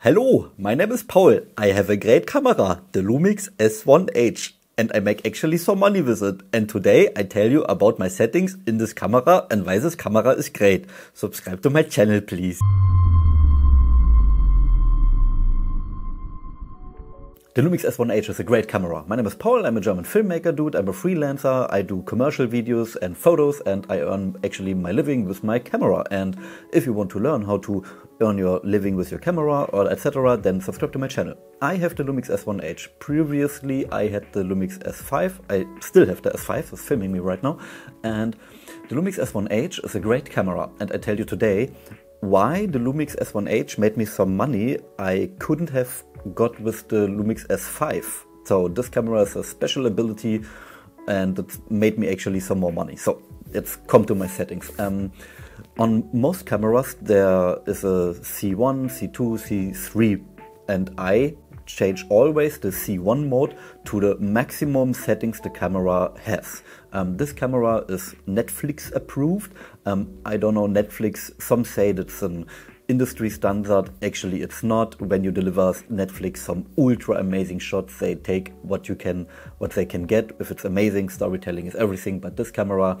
Hello, my name is Paul. I have a great camera, the Lumix S1H, and I make actually some money with it. And today I tell you about my settings in this camera and why this camera is great. Subscribe to my channel, please. The Lumix S1H is a great camera. My name is Paul, I'm a German filmmaker dude, I'm a freelancer, I do commercial videos and photos, and I earn actually my living with my camera. And if you want to learn how to earn your living with your camera or etc., then subscribe to my channel. I have the Lumix S1H. Previously I had the Lumix S5, I still have the S5, it's filming me right now. And the Lumix S1H is a great camera, and I tell you today why the Lumix S1H made me some money I couldn't have got with the Lumix S5. So this camera has a special ability and it made me actually some more money. So let's come to my settings. On most cameras there is a C1, C2, C3, and I change always the C1 mode to the maximum settings the camera has. This camera is Netflix approved. I don't know, Netflix, some say that's an industry standard. Actually it's not. When you deliver Netflix some ultra amazing shots, they take what they can get. If it's amazing, storytelling is everything, but this camera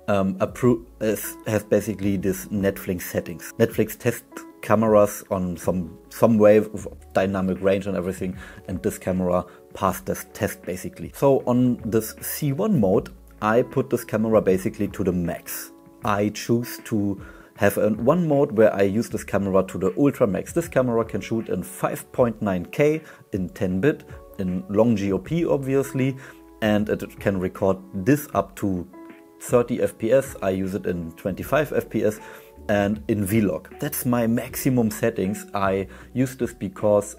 has basically this Netflix settings. Netflix tests cameras on some way of dynamic range and everything, and this camera passed this test basically. So on this C1 mode I put this camera basically to the max. I choose to have one mode where I use this camera to the ultra max. This camera can shoot in 5.9K in 10-bit in long GOP obviously, and it can record this up to 30 FPS. I use it in 25 FPS and in vlog. That's my maximum settings. I use this because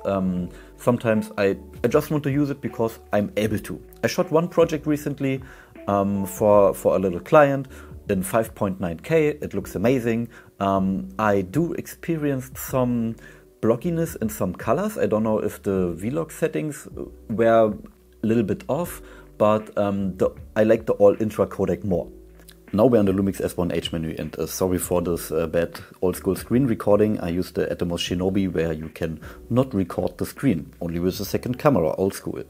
sometimes I just want to use it because I'm able to. I shot one project recently for a little client in 5.9K. It looks amazing. I do experience some blockiness in some colors. I don't know if the vlog settings were a little bit off, but I like the all intra codec more. Now we're on the Lumix S1H menu, and sorry for this bad old school screen recording. I use the Atomos Shinobi where you can not record the screen, only with the second camera, old school.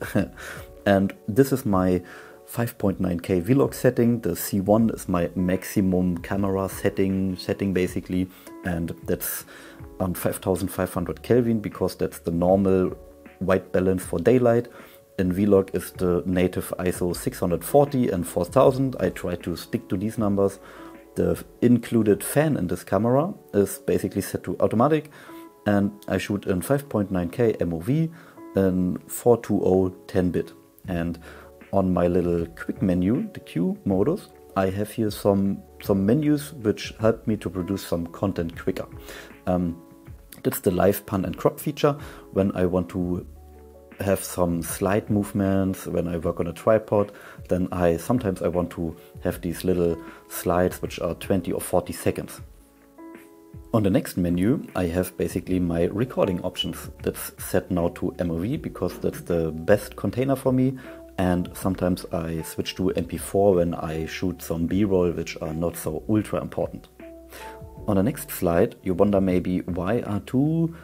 And this is my 5.9K vlog setting. The C1 is my maximum camera setting basically, and that's on 5500 Kelvin because that's the normal white balance for daylight. In vlog is the native ISO 640 and 4000. I try to stick to these numbers. The included fan in this camera is basically set to automatic, and I shoot in 5.9K MOV in 420 10-bit. And on my little quick menu, the Q modus, I have here some menus which help me to produce some content quicker. That's the live pan and crop feature when I want to have some slide movements. When I work on a tripod, then sometimes I want to have these little slides which are 20 or 40 seconds. On the next menu I have basically my recording options. That's set now to MOV because that's the best container for me, and sometimes I switch to MP4 when I shoot some B-roll which are not so ultra important. On the next slide you wonder maybe why are two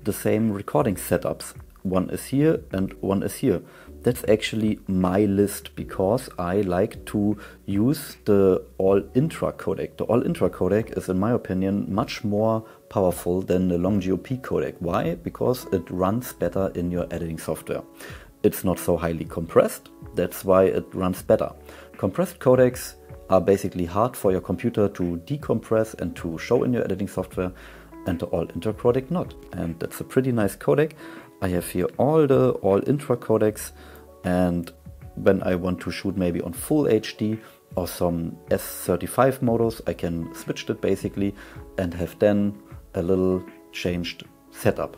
the same recording setups? One is here and one is here. That's actually my list because I like to use the all intra codec. The all intra codec is in my opinion much more powerful than the long GOP codec. Why? Because it runs better in your editing software. It's not so highly compressed, that's why it runs better. Compressed codecs are basically hard for your computer to decompress and to show in your editing software, and the all intra codec not. And that's a pretty nice codec. I have here all the all intra codecs, and when I want to shoot maybe on full HD or some S35 modus, I can switch it basically and have then a little changed setup.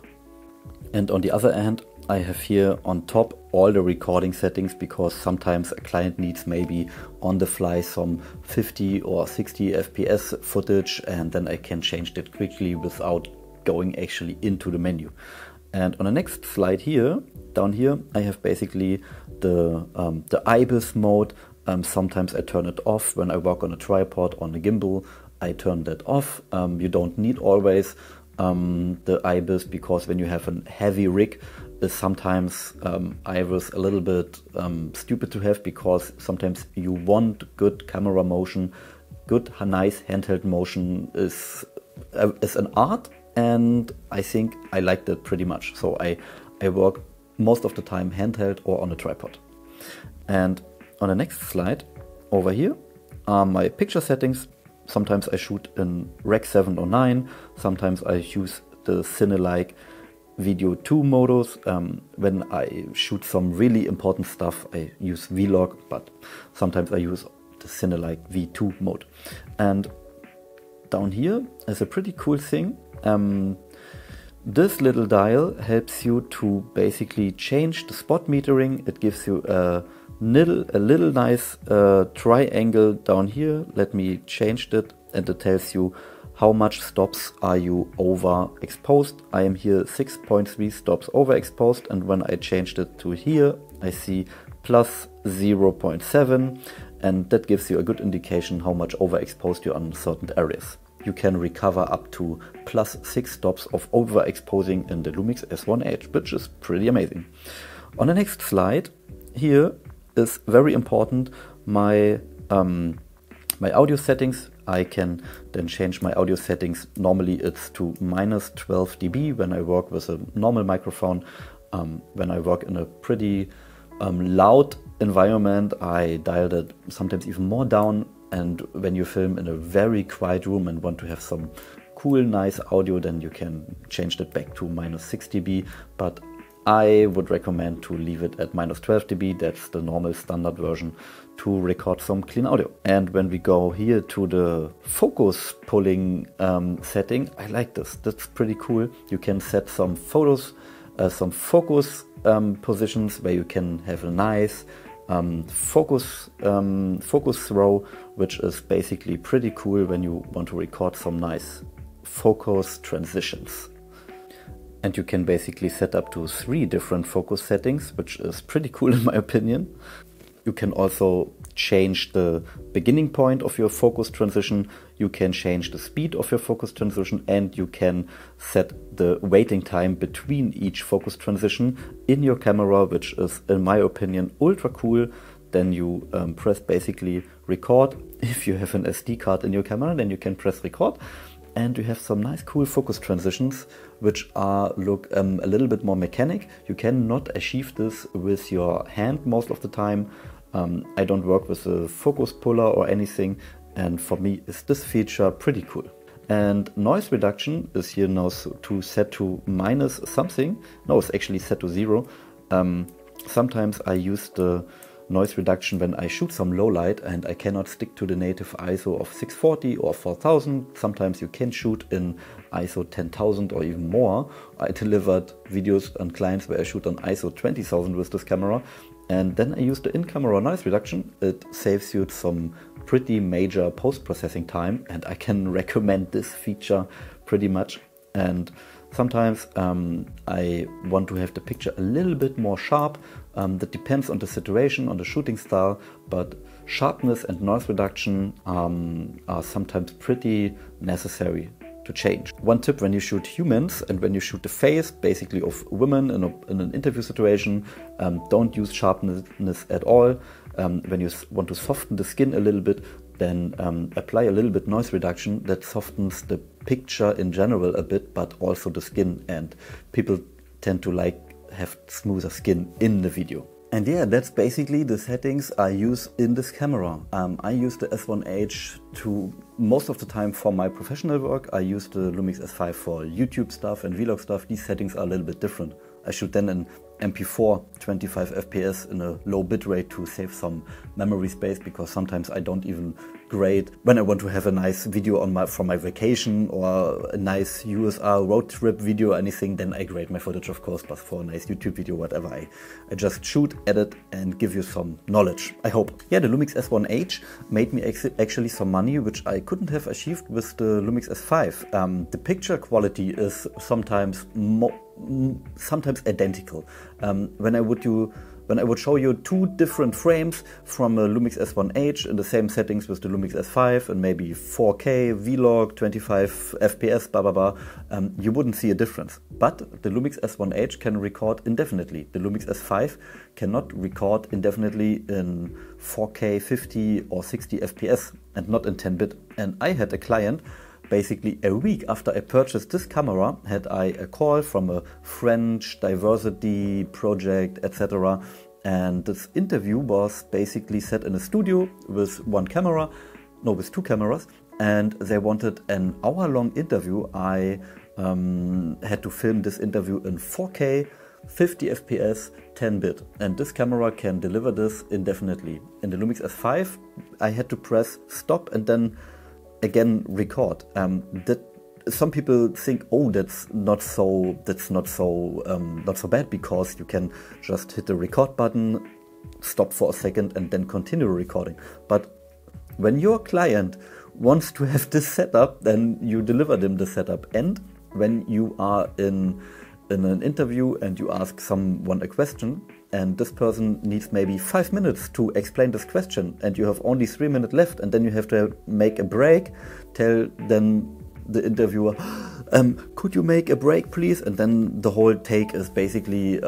And on the other hand, I have here on top all the recording settings because sometimes a client needs maybe on the fly some 50 or 60 FPS footage, and then I can change that quickly without going actually into the menu. And on the next slide here, down here, I have basically the IBIS mode. Sometimes I turn it off when I work on a tripod, on a gimbal. I turn that off. You don't need always. the IBIS, because when you have a heavy rig, sometimes IBIS a little bit stupid to have, because sometimes you want good camera motion. Good, nice handheld motion is an art, and I think I like that pretty much. So I work most of the time handheld or on a tripod. And on the next slide, over here are my picture settings. Sometimes I shoot in Rec 7 or 9, sometimes I use the Cine-like Video 2 modus. When I shoot some really important stuff, I use Vlog, but sometimes I use the Cine-like V2 mode. And down here is a pretty cool thing. This little dial helps you to basically change the spot metering. It gives you a little nice triangle down here. Let me change that, and it tells you how much stops are you overexposed. I am here 6.3 stops overexposed, and when I changed it to here, I see plus 0.7, and that gives you a good indication how much overexposed you are in certain areas. You can recover up to plus 6 stops of overexposing in the Lumix S1H, which is pretty amazing. On the next slide, here is very important my audio settings. I can then change my audio settings. Normally it's to minus 12 dB when I work with a normal microphone. When I work in a pretty loud environment, I dial it sometimes even more down. And when you film in a very quiet room and want to have some cool, nice audio, then you can change that back to minus 6 dB. But I would recommend to leave it at minus 12 dB. That's the normal standard version to record some clean audio. And when we go here to the focus pulling setting, I like this. That's pretty cool. You can set some photos, some focus positions where you can have a nice focus throw, which is basically pretty cool when you want to record some nice focus transitions. And you can basically set up to 3 different focus settings, which is pretty cool in my opinion. You can also change the beginning point of your focus transition, you can change the speed of your focus transition, and you can set the waiting time between each focus transition in your camera, which is, in my opinion, ultra cool. Then you press basically record. If you have an SD card in your camera, then you can press record. And you have some nice cool focus transitions, which look a little bit more mechanic. You cannot achieve this with your hand most of the time. I don't work with a focus puller or anything, and for me is this feature pretty cool. And noise reduction is here now set to minus something. No, it's actually set to 0. Sometimes I use the noise reduction when I shoot some low light and I cannot stick to the native ISO of 640 or 4000. Sometimes you can shoot in ISO 10,000 or even more. I delivered videos on clients where I shoot on ISO 20,000 with this camera, and then I use the in-camera noise reduction. It saves you some pretty major post-processing time, and I can recommend this feature pretty much. And sometimes I want to have the picture a little bit more sharp. That depends on the situation, on the shooting style, but sharpness and noise reduction are sometimes pretty necessary to change. One tip when you shoot humans and when you shoot the face, basically of women in an interview situation, don't use sharpness at all. When you want to soften the skin a little bit, then apply a little bit noise reduction. That softens the picture in general a bit, but also the skin, and people tend to have smoother skin in the video. And yeah, that's basically the settings I use in this camera. I use the S1H to most of the time for my professional work. I use the Lumix S5 for YouTube stuff and vlog stuff. These settings are a little bit different. I shoot then in MP4 25 FPS in a low bitrate to save some memory space, because sometimes I don't even grade when I want to have a nice video from my vacation or a nice USR road trip video or anything. Then I grade my footage, of course, but for a nice YouTube video, whatever, I just shoot, edit and give you some knowledge, I hope. Yeah, the Lumix S1H made me actually some money, which I couldn't have achieved with the Lumix S5. The picture quality is sometimes identical. When I would do when I would show you two different frames from a Lumix S1H in the same settings with the Lumix S5 and maybe 4K, Vlog, 25 FPS, blah blah blah, you wouldn't see a difference. But the Lumix S1H can record indefinitely. The Lumix S5 cannot record indefinitely in 4K, 50 or 60 FPS and not in 10-bit. And I had a client basically a week after I purchased this camera, had I a call from a French diversity project, etc. And this interview was basically set in a studio with with two cameras, and they wanted an hour-long interview. I had to film this interview in 4K, 50 FPS, 10-bit, and this camera can deliver this indefinitely. In the Lumix S5, I had to press stop and then again record. That some people think, oh, that's not so bad, because you can just hit the record button, stop for a second, and then continue recording. But when your client wants to have this setup, then you deliver them the setup. And when you are in an interview and you ask someone a question, and this person needs maybe 5 minutes to explain this question, and you have only 3 minutes left, and then you have to make a break, tell then the interviewer, could you make a break please? And then the whole take is basically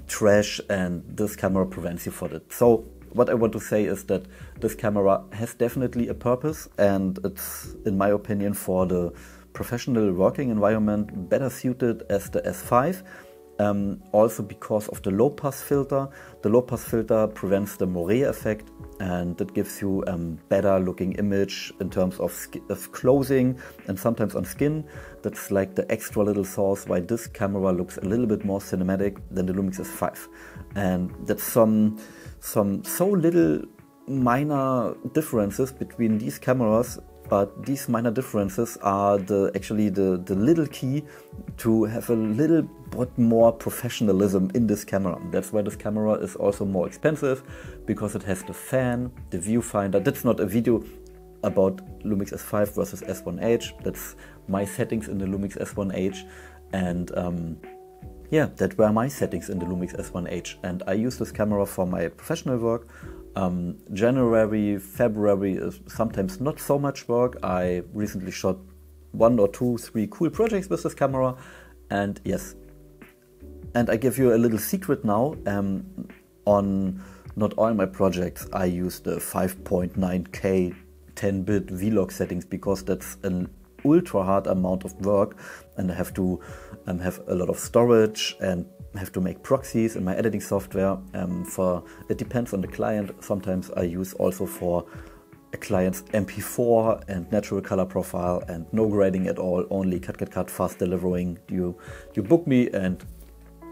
trash, and this camera prevents you for that. So what I want to say is that this camera has definitely a purpose, and it's, in my opinion, for the professional working environment better suited as the S5. Also because of the low pass filter. The low pass filter prevents the moire effect, and it gives you a better looking image in terms of closing and sometimes on skin. That's like the extra little sauce why this camera looks a little bit more cinematic than the Lumix S5. And that's some so little minor differences between these cameras. But these minor differences are actually the little key to have a little bit more professionalism in this camera. That's why this camera is also more expensive, because it has the fan, the viewfinder. That's not a video about Lumix S5 versus S1H. That's my settings in the Lumix S1H. And yeah, that were my settings in the Lumix S1H. And I use this camera for my professional work. January, February is sometimes not so much work. I recently shot 1 or 2, 3 cool projects with this camera, and yes. And I give you a little secret now. On not all my projects I use the 5.9K 10-bit Vlog settings, because that's an ultra hard amount of work, and I have to have a lot of storage and have to make proxies in my editing software. It depends on the client. Sometimes I use also for a client's MP4 and natural color profile and no grading at all, only cut, fast delivering. You book me, and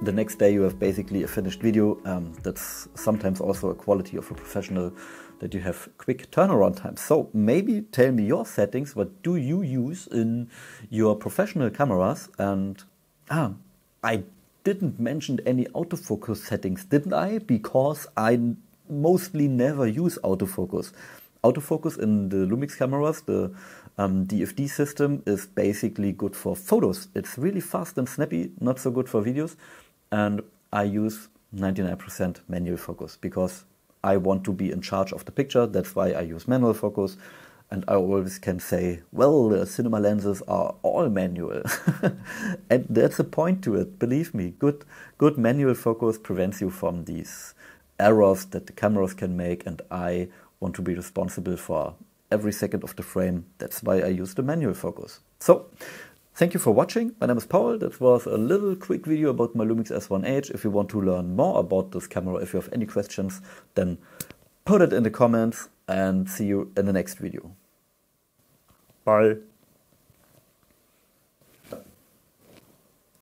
the next day you have basically a finished video. That's sometimes also a quality of a professional, that you have quick turnaround time. So maybe tell me your settings. What do you use in your professional cameras? And I didn't mention any autofocus settings, didn't I? Because I mostly never use autofocus. Autofocus in the Lumix cameras, the DFD system, is basically good for photos. It's really fast and snappy, not so good for videos. And I use 99% manual focus, because I want to be in charge of the picture. That's why I use manual focus. And I always can say, well, the cinema lenses are all manual. And that's a point to it, believe me. Good manual focus prevents you from these errors that the cameras can make, and I want to be responsible for every second of the frame. That's why I use the manual focus. So, thank you for watching. My name is Paul. That was a little quick video about my Lumix S1H. If you want to learn more about this camera, if you have any questions, then put it in the comments, and see you in the next video. Bye.